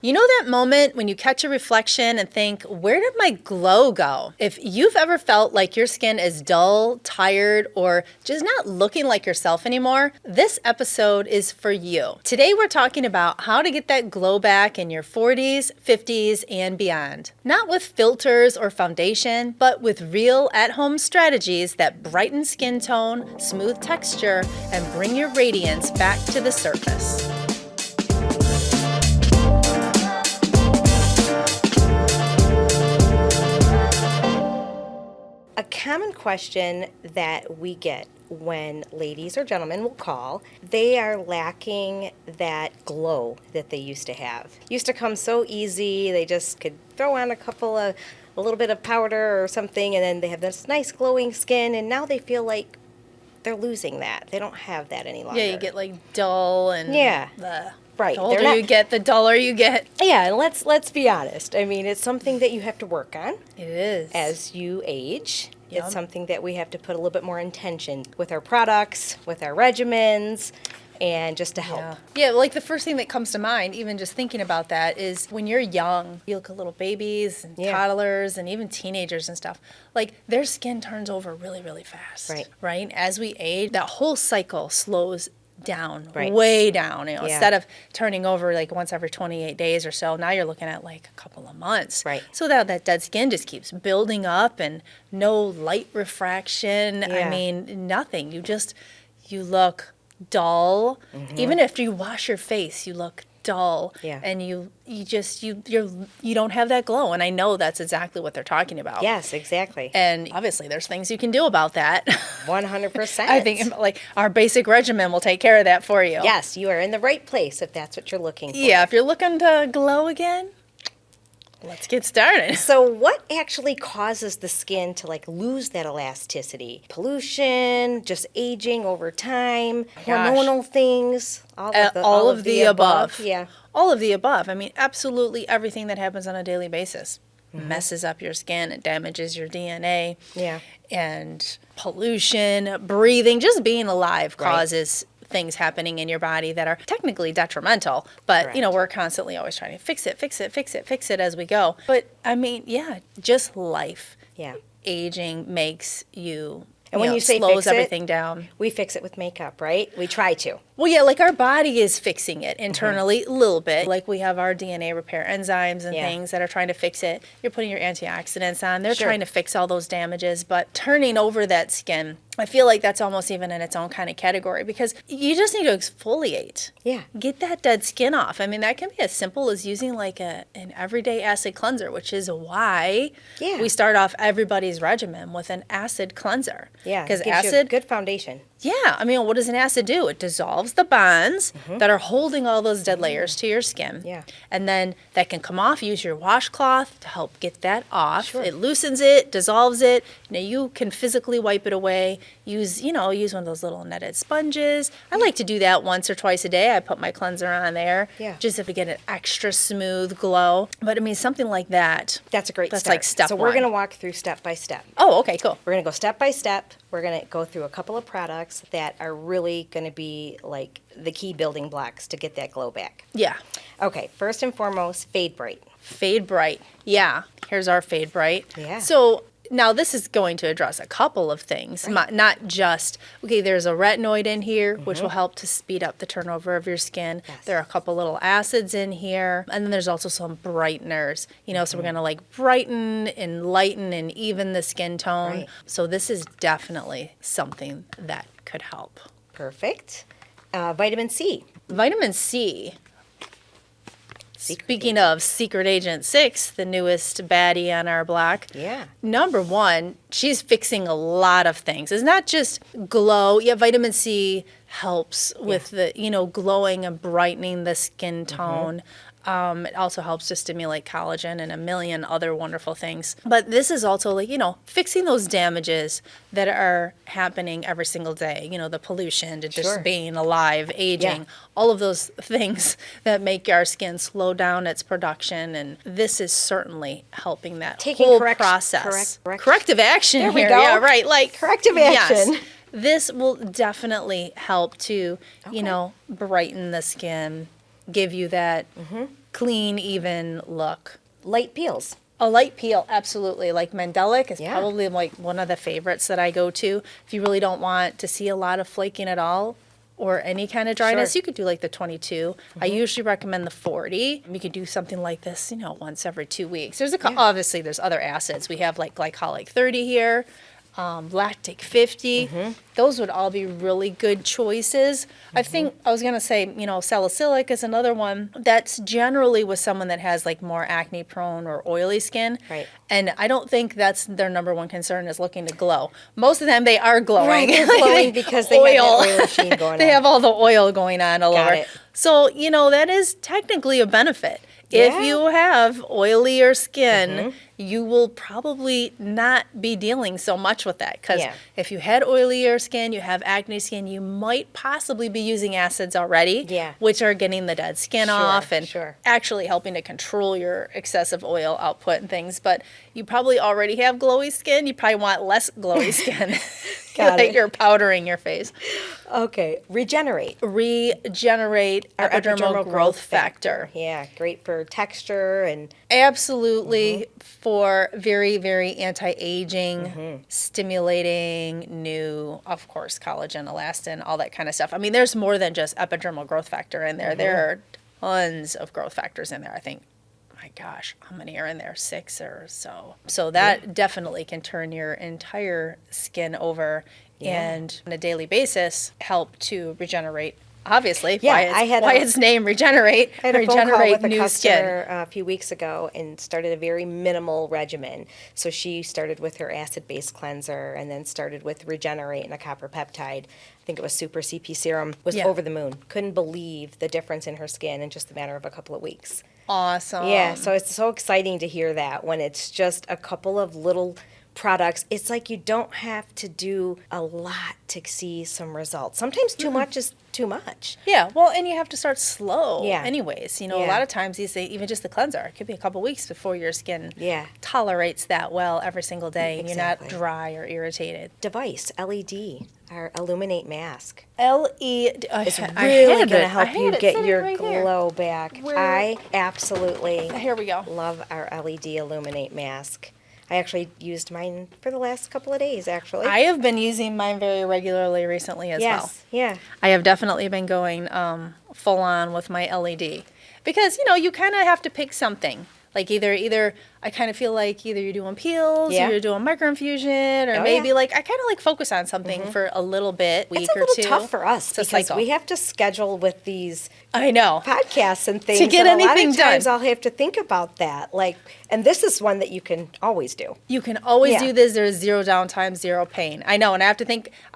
You know that moment when you catch a reflection and think, where did my glow go? If you've ever felt like your skin is dull, tired, or just not looking like yourself anymore, this episode is for you. Today we're talking about how to get that glow back in your 40s, 50s, and beyond. Not with filters or foundation, but with real at-home strategies that brighten skin tone, smooth texture, and bring your radiance back to the surface. A common question that we get when ladies or gentlemen will call, they are lacking that glow that they used to have. Used to come so easy, they just could throw on a little bit of powder or something, and then they have this nice glowing skin, and now they feel like they're losing that. They don't have that any longer. Yeah, you get like dull and Right. The older you get, the duller you get. Yeah, and let's be honest. I mean, it's something that you have to work on. It is. As you age. Yep. It's something that we have to put a little bit more intention with our products, with our regimens, and just to help. Yeah, like the first thing that comes to mind, even just thinking about that, is when you're young, you look at little babies and toddlers and even teenagers and stuff, like their skin turns over really, really fast. Right? As we age, that whole cycle slows down, way down. Instead of turning over like once every 28 days or so, now you're looking at like a couple of months. So that dead skin just keeps building up and no light refraction. I mean, nothing. You look dull. Even after you wash your face, you look dull. And you don't have that glow. And I know that's exactly what they're talking about. Yes, exactly. And obviously there's things you can do about that. 100%. I think like our basic regimen will take care of that for you. Yes, you are in the right place if that's what you're looking for. Yeah, if you're looking to glow again, let's get started. So what actually causes the skin to like lose that elasticity? Pollution, just aging over time, hormonal things, all of the above. Yeah. All of the above. I mean, absolutely everything that happens on a daily basis messes up your skin. It damages your DNA. Yeah. And pollution, breathing, just being alive causes things happening in your body that are technically detrimental, but we're constantly always trying to fix it as we go. But I mean, just life. Yeah. Aging makes you, and when you say slows fix everything down. We fix it with makeup, right? We try to. Well, yeah, like our body is fixing it internally a little bit. Like we have our DNA repair enzymes and things that are trying to fix it. You're putting your antioxidants on. They're trying to fix all those damages. But turning over that skin, I feel like that's almost even in its own kind of category because you just need to exfoliate. Yeah. Get that dead skin off. I mean, that can be as simple as using like an everyday acid cleanser, which is why we start off everybody's regimen with an acid cleanser. Yeah, because acid, you a good foundation. Yeah, I mean, what does an acid do? It dissolves the bonds that are holding all those dead layers to your skin. Yeah. And then that can come off. Use your washcloth to help get that off. It loosens it, dissolves it. You can physically wipe it away. Use one of those little netted sponges. I like to do that once or twice a day. I put my cleanser on there just to get an extra smooth glow. But I mean, something like that. That's a great start. That's like step one. So we're going to walk through step by step. Oh, okay, cool. We're going to go step by step. We're going to go through a couple of products that are really going to be like the key building blocks to get that glow back. Yeah. Okay, first and foremost, Fade Bright. Fade Bright. Yeah. Here's our Fade Bright. Yeah. So now this is going to address a couple of things, not just, there's a retinoid in here, which will help to speed up the turnover of your skin. Yes. There are a couple little acids in here. And then there's also some brighteners, so we're going to like brighten and lighten and even the skin tone. Right. So this is definitely something that could help. Perfect. Vitamin C. Vitamin C. Speaking of Secret Agent 6, the newest baddie on our block. Yeah. Number one, she's fixing a lot of things. It's not just glow. Yeah, vitamin C helps with the, glowing and brightening the skin tone. It also helps to stimulate collagen and a million other wonderful things. But this is also like, fixing those damages that are happening every single day. The pollution, to just being alive, aging, all of those things that make our skin slow down its production. And this is certainly helping that whole process. Corrective action there we here. Go. Yeah, right. Like corrective action. Yes, this will definitely help to, brighten the skin, give you that clean, even look. Light peels. A light peel, absolutely. Like Mandelic is probably like one of the favorites that I go to. If you really don't want to see a lot of flaking at all or any kind of dryness, you could do like the 22. I usually recommend the 40. You could do something like this, once every 2 weeks. There's obviously there's other acids. We have like Glycolic 30 here. Lactic 50, those would all be really good choices. I think I was going to say, salicylic is another one that's generally with someone that has like more acne prone or oily skin. Right. And I don't think that's their number one concern is looking to glow. Most of them, they are glowing. Right, they're glowing because they have that oil sheen going on. They have all the oil going on all over. It. So, that is technically a benefit. If you have oilier skin, you will probably not be dealing so much with that. Because if you had oilier skin, you have acne skin, you might possibly be using acids already, which are getting the dead skin off and actually helping to control your excessive oil output and things. But you probably already have glowy skin. You probably want less glowy skin. Like you're powdering your face. Okay. Regenerate. Regenerate Our epidermal growth factor. Yeah, great for texture and... Absolutely for very, very anti-aging, stimulating, new, of course, collagen, elastin, all that kind of stuff. I mean, there's more than just epidermal growth factor in there. There are tons of growth factors in there, I think. My gosh, how many are in there? 6 or so. So that definitely can turn your entire skin over and on a daily basis help to regenerate. Obviously, why its name Regenerate. I had a phone call with a new customer skin. a few weeks ago and started a very minimal regimen. So she started with her acid-based cleanser and then started with Regenerate and a copper peptide. I think it was Super CP Serum. Was over the moon. Couldn't believe the difference in her skin in just a matter of a couple of weeks. Awesome. Yeah, so it's so exciting to hear that when it's just a couple of little products. It's like you don't have to do a lot to see some results. Sometimes too much is too much. Yeah, well, and you have to start slow anyways. A lot of times these say even just the cleanser, it could be a couple weeks before your skin tolerates that well every single day and you're not dry or irritated. Device, LED, our Illuminate Mask. LED is really going to help you get your glow back. I absolutely here we go. Love our LED Illuminate Mask. I actually used mine for the last couple of days, actually. I have been using mine very regularly recently as well. Yeah. I have definitely been going full on with my LED. Because, you kind of have to pick something. Like either I kind of feel like either you're doing peels or you're doing microinfusion or maybe like I kind of like focus on something for a little bit, week or two. It's a little tough for us because we have to schedule with these podcasts and things. To get anything done. A lot of times I'll have to think about that. And this is one that you can always do. You can always do this. There's zero downtime, zero pain. I know, and I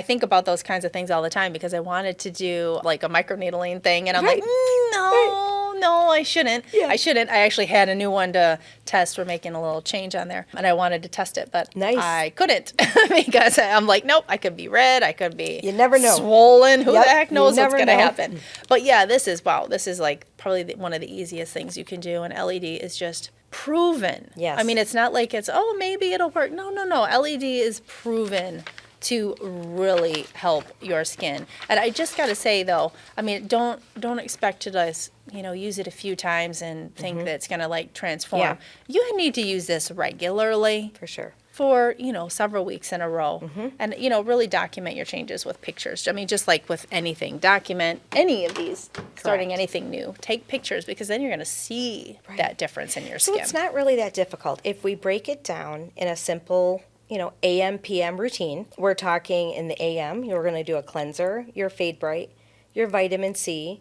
think about those kinds of things all the time because I wanted to do like a microneedling thing and I'm like, no, I shouldn't. Yeah. I shouldn't. I actually had a new one to test. We're making a little change on there. And I wanted to test it, but I couldn't because I'm like, nope, I could be red. I could be you never know. Swollen. Who the heck knows what's going to happen? But yeah, this is like probably one of the easiest things you can do. And LED is just proven. Yes. I mean, it's not like it's, maybe it'll work. No. LED is proven to really help your skin. And I just got to say though, I mean, don't expect to just, use it a few times and think that it's going to like transform. Yeah. You need to use this regularly. For sure. For, several weeks in a row. And, really document your changes with pictures. I mean, just like with anything, document any of these, starting anything new. Take pictures because then you're going to see that difference in your skin. So it's not really that difficult. If we break it down in a simple AM, PM routine. We're talking in the AM, you're going to do a cleanser, your Fade Bright, your vitamin C,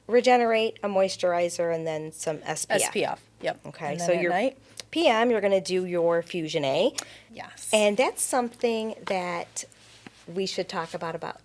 Regenerate, a moisturizer, and then some SPF. Yep. Okay, so your night? PM, you're going to do your Fusion A. Yes. And that's something that we should talk about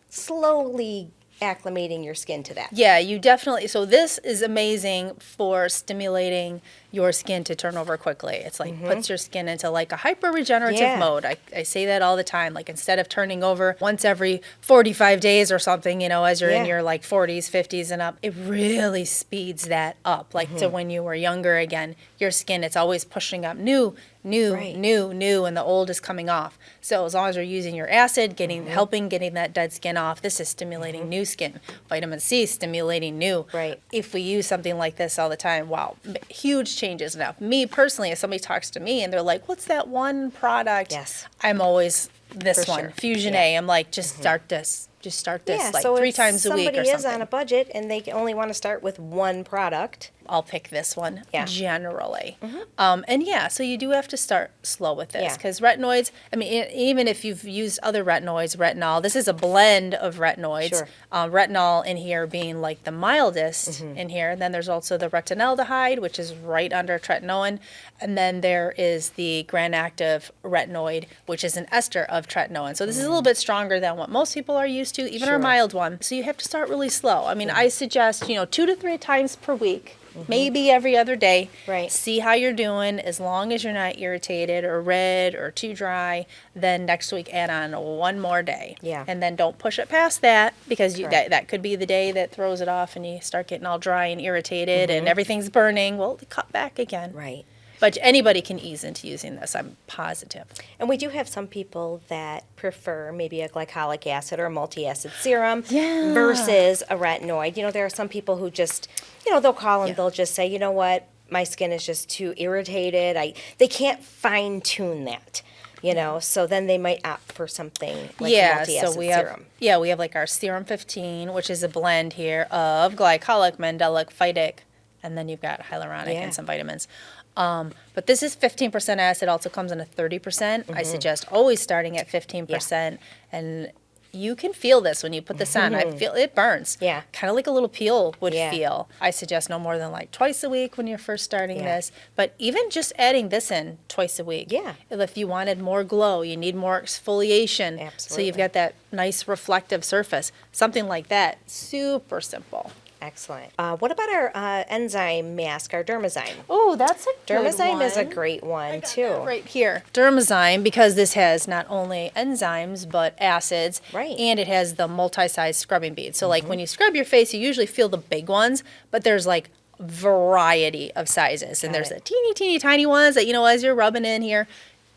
slowly acclimating your skin to that. Yeah, you definitely, so this is amazing for stimulating your skin to turn over quickly. It's like puts your skin into like a hyper regenerative mode. I say that all the time. Like instead of turning over once every 45 days or something, as you're in your like 40s, 50s and up, it really speeds that up. Like to when you were younger again, your skin, it's always pushing up new new, Right. new, and the old is coming off. So as long as you're using your acid, helping getting that dead skin off, this is stimulating new skin. Vitamin C stimulating new. Right. If we use something like this all the time, wow, huge changes. Now, me personally, if somebody talks to me and they're like, "What's that one product?" Yes. I'm always this For one, sure. Fusion Yeah. A. I'm like, just start this. Just start this Yeah, like so 3 if times a week or somebody is something. on a budget and they only want to start with one product. I'll pick this one Yeah. generally. And yeah, so you do have to start slow with this Yeah. because retinoids, I mean, even if you've used other retinoids, retinol, this is a blend of retinoids. Sure. Retinol in here being like the mildest in here. And then there's also the retinaldehyde, which is right under tretinoin. And then there is the gram-active retinoid, which is an ester of tretinoin. So this is a little bit stronger than what most people are used to, even our Sure. mild one. So you have to start really slow. I mean, I suggest, 2 to 3 times per week. Maybe every other day. Right. See how you're doing. As long as you're not irritated or red or too dry, then next week add on one more day. Yeah. And then don't push it past that because Correct. that could be the day that throws it off and you start getting all dry and irritated and everything's burning. Well, cut back again. Right. But anybody can ease into using this, I'm positive. And we do have some people that prefer maybe a glycolic acid or a multi-acid serum Yeah. versus a retinoid. There are some people who just, they'll call and Yeah. they'll just say, you know what, my skin is just too irritated. They can't fine tune that, so then they might opt for something like a multi-acid so we have serum. we have like our Serum 15, which is a blend here of glycolic, mandelic, phytic, and then you've got hyaluronic Yeah. and some vitamins. But this is 15% acid, also comes in a 30%. I suggest always starting at 15%. And you can feel this when you put this on. I feel it burns. Yeah. Kind of like a little peel would Yeah. feel. I suggest no more than like twice a week when you're first starting Yeah. this. But even just adding this in twice a week. Yeah. If you wanted more glow, you need more exfoliation. So Absolutely. you've got that nice reflective surface. Something like that. Super simple. Excellent. What about our enzyme mask, our Dermazyme? Oh, that's a good Dermazyme is a one. great one, too. Right here. Dermazyme, because this has not only enzymes, but acids. Right. And it has the multi-size scrubbing beads. So like when you scrub your face, you usually feel the big ones, but there's like variety of sizes. And Got there's it. the teeny, teeny, tiny ones that, as you're rubbing in here,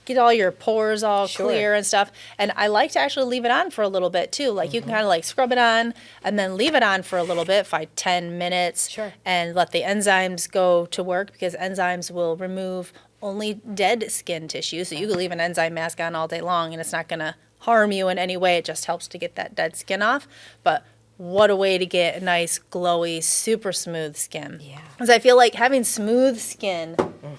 get all your pores all Sure. clear and stuff. And I like to actually leave it on for a little bit too. Like you can kind of like scrub it on and then leave it on for a little bit, 10 minutes. Sure. And let the enzymes go to work because enzymes will remove only dead skin tissue. So you can leave an enzyme mask on all day long and it's not going to harm you in any way. It just helps to get that dead skin off. But what a way to get a nice, glowy, super smooth skin. Yeah. Because I feel like having smooth skin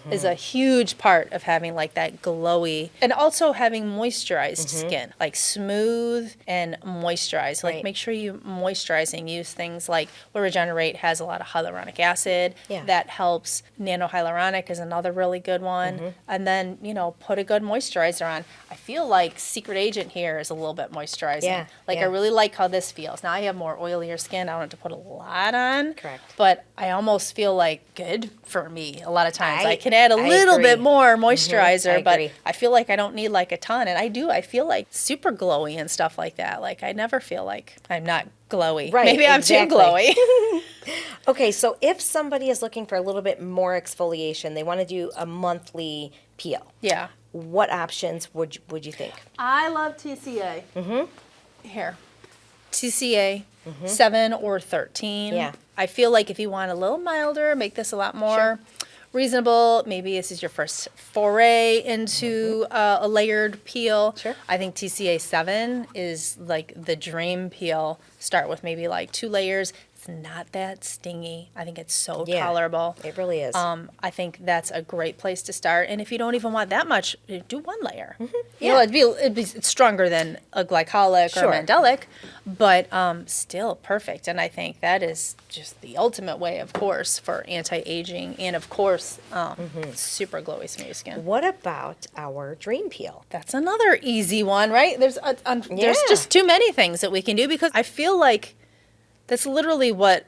is a huge part of having like that glowy and also having moisturized skin, like smooth and moisturized. Like Right. make sure you moisturizing. Use things like Regenerate has a lot of hyaluronic acid. Yeah. That helps. Nanohyaluronic is another really good one. And then, put a good moisturizer on. I feel like Secret Agent here is a little bit moisturizing. Yeah, Like yeah. I really like how this feels. Now I have more oilier skin. I don't have to put a lot on. Correct. But I almost feel like good for me a lot of times. I I- can add a I little agree. bit more moisturizer, I but agree. I feel like I don't need like a ton. And I do. I feel like super glowy and stuff like that. Like I never feel like I'm not glowy. Right, Maybe I'm exactly. too glowy. Okay, so if somebody is looking for a little bit more exfoliation, they want to do a monthly peel. Yeah. What options would you think? I love TCA. Here. TCA, 7 or 13. Yeah. I feel like if you want a little milder, make this a lot more reasonable. Maybe this is your first foray into a layered peel. Sure. I think TCA 7 is like the dream peel. Start with maybe like 2 layers. It's not that stingy. I think it's so Yeah. tolerable. It really is. I think that's a great place to start. And if you don't even want that much, do 1 layer. Yeah. It'd be stronger than a glycolic Sure. or Mandelic, but still perfect. And I think that is just the ultimate way, of course, for anti-aging and, of course, super glowy, smooth skin. What about our dream peel? That's another easy one, right? There's there's Yeah. just too many things that we can do because I feel like that's literally what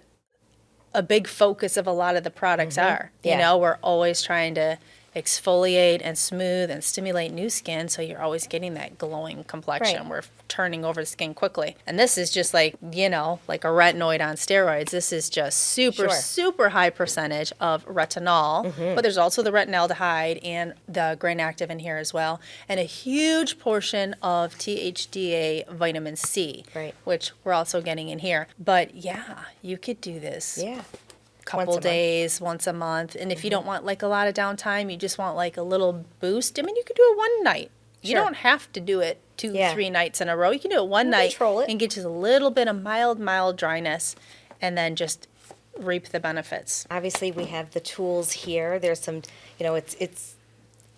a big focus of a lot of the products are. Yeah. We're always trying to exfoliate and smooth and stimulate new skin, so you're always getting that glowing complexion. Right. We're turning over the skin quickly. And this is just like, you know, like a retinoid on steroids. This is just super high percentage of retinol, but there's also the retinaldehyde and the grain active in here as well, and a huge portion of THDA vitamin C, which we're also getting in here. But yeah, you could do this. Yeah. Couple days, once a month. And if you don't want like a lot of downtime, you just want like a little boost, I mean, you could do it one night. You don't have to do it 2-3 nights in a row. You can do it one night and get just a little bit of mild dryness, and then just reap the benefits. Obviously, we have the tools here. There's some, you know, it's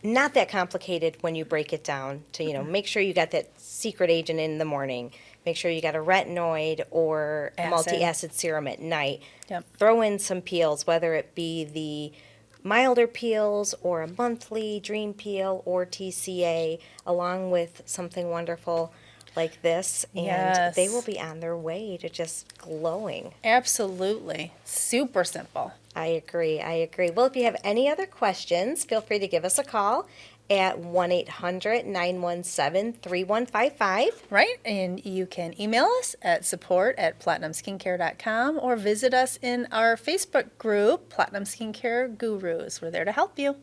not that complicated when you break it down to, you know, make sure you got that secret agent in the morning. Make sure you got a retinoid or multi-acid serum at night. Yep. Throw in some peels, whether it be the milder peels or a monthly dream peel or TCA, along with something wonderful like this, and they will be on their way to just glowing. Absolutely. Super simple. I agree. Well, if you have any other questions, feel free to give us a call at 1-800-917-3155. Right, and you can email us at support@platinumskincare.com or visit us in our Facebook group, Platinum Skincare Gurus. We're there to help you.